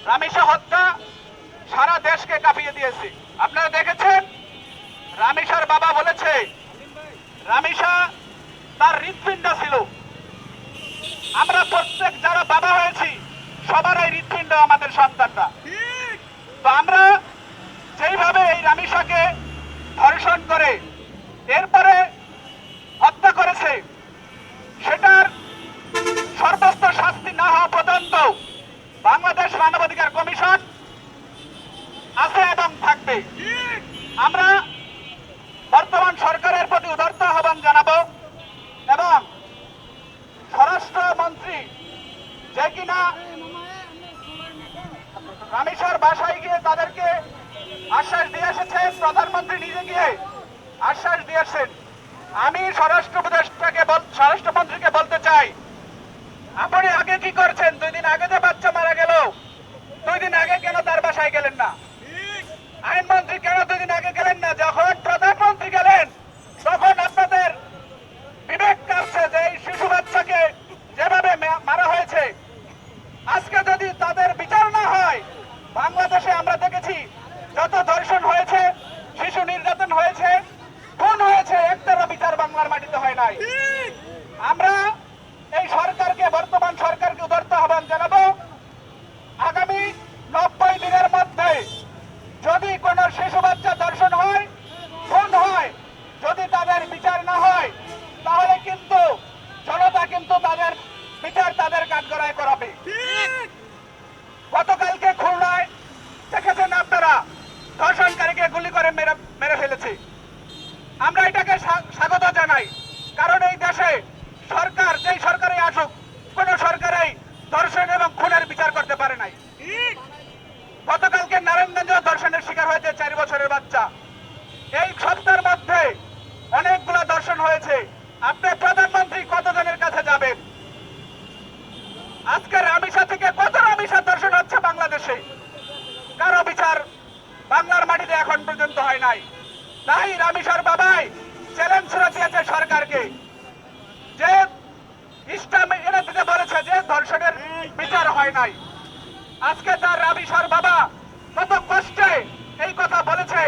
রামিসা হত্যা সারা দেশকে কাঁপিয়ে দিয়েছে। আপনারা দেখেছেন, রামিসার বাবা বলেছে রামিসা তার হৃৎপিণ্ড ছিল। আমরা প্রত্যেক যারা বাবা হয়েছি সবারই হৃৎপিণ্ড আমাদের সন্তানরা। তো আমরা যেইভাবে এই রামিসাকে ধর্ষণ করে এরপরে হত্যা করেছে, সেটার সর্বোচ্চ শাস্তি না হওয়া পর্যন্ত বাংলাদেশ মানবাধিকার কমিশন আছে এবং থাকবে। আমরা বর্তমান সরকারের প্রতি উদারতা আহ্বান জানাবো এবং স্বরাষ্ট্রমন্ত্রী যে কিনা রামিসার বাসায় গিয়ে তাদেরকে আশ্বাস দিয়ে এসেছেন, প্রধানমন্ত্রী নিজে গিয়ে আশ্বাস দিয়েছেন। আমি স্বরাষ্ট্রমন্ত্রীকে বলতে চাই, আপনি আগে কি করছেন? 2 দিন আগে যে বাচ্চা মারা গেল, 2 দিন আগে কেন তার বাসায় গেলেন না? আইনমন্ত্রী কেন 2 দিন আগে গেলেন না? যখন প্রধানমন্ত্রী গেলেন তখন আপনাদের বিবেক কাটছে যে এই শিশু বাচ্চাকে যেভাবে মারা হয়েছে, আজকে যদি তাদের বিচার না হয়, বাংলাদেশে আমরা দেখেছি যত ধর্ষণ হয়েছে, শিশু নির্যাতন হয়েছে, খুন হয়েছে, একটারও বিচার বাংলার মাটিতে হয় নাই। আমরা এই সরকারকে, বর্তমান সরকারকে উদারতা আহ্বান জানাবো, আগামী 90 দিনের মধ্যে যদি কোনো শিশু বাচ্চা ধর্ষণ হয়, খুন হয়, যদি তাদের বিচার না হয়, তাহলে কিন্তু জনতা কিন্তু তাদের বিচার তাদের কাঠগড়ায় করাবে। গতকালকে খুলনায় দেখেছেন আপনারা, ধর্ষণকারীকে গুলি করে মেরে ফেলেছে। আমরা এটাকে স্বাগত জানাই, কারণ এই দেশে সরকার যেই সরকারে আসুক, কোন সরকারই ধর্ষণ এবং খুনের বিচার করতে পারে নাই। গতকালকে নারায়ণগঞ্জ ধর্ষণের শিকার হয়েছে 4 বছরের বাচ্চা। এই সপ্তাহের মধ্যে অনেকগুলো ধর্ষণ হয়েছে। আপনি প্রধানমন্ত্রী কতজনের কাছে যাবেন? আজকে রামিসা থেকে কত রামিসা ধর্ষণ হচ্ছে বাংলাদেশে, কারো বিচার বাংলার মাটিতে এখন পর্যন্ত হয় নাই। তাই রামিসার বাবাই চ্যালেঞ্জ ছুড়ে দিয়েছে সরকারকে, যে ইসলাম এনে দিতে বলেছে যে ধর্ষণের বিচার হয় নাই। আজকে তার রামিসার বাবা কত কষ্টে এই কথা বলেছে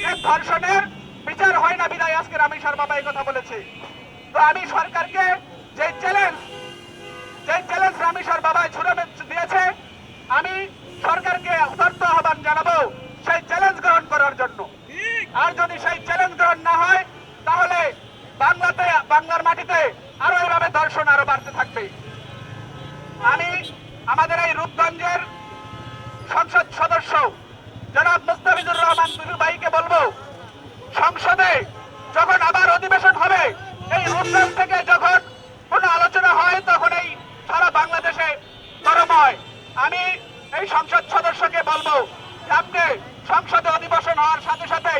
যে ধর্ষণের বিচার হয় না, বিদায় আজকে রামিসার বাবা এই কথা বলেছে। তো আমি সরকারকে যে চ্যালেঞ্জ রামিসার বাবা ছুড়ে দিয়েছে, আমি সরকারকে উদারতা আহ্বান জানাবো সেই চ্যালেঞ্জ গ্রহণ করার জন্য। আর যদি সেই চ্যালেঞ্জ গ্রহণ না হয়, তাহলে বাংলার মাটিতে আরো এভাবে ধর্ষণ আরো বাড়তে থাকবে। আমি আমাদের এই রূপগঞ্জের সংসদ সদস্য জনাব মুস্তাফিজুর রহমান দুলু ভাইকে বলবো, সংসদে যখন আবার অধিবেশন হবে, এই রূপগঞ্জ থেকে যখন কোনো আলোচনা হয়, তখন এই সারা বাংলাদেশে গরম হয়। আমি এই সংসদ সদস্যকে বলবো যে আপনি সংসদে অধিবেশন হওয়ার সাথে সাথে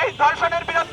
এই ধর্ষণের বিরুদ্ধে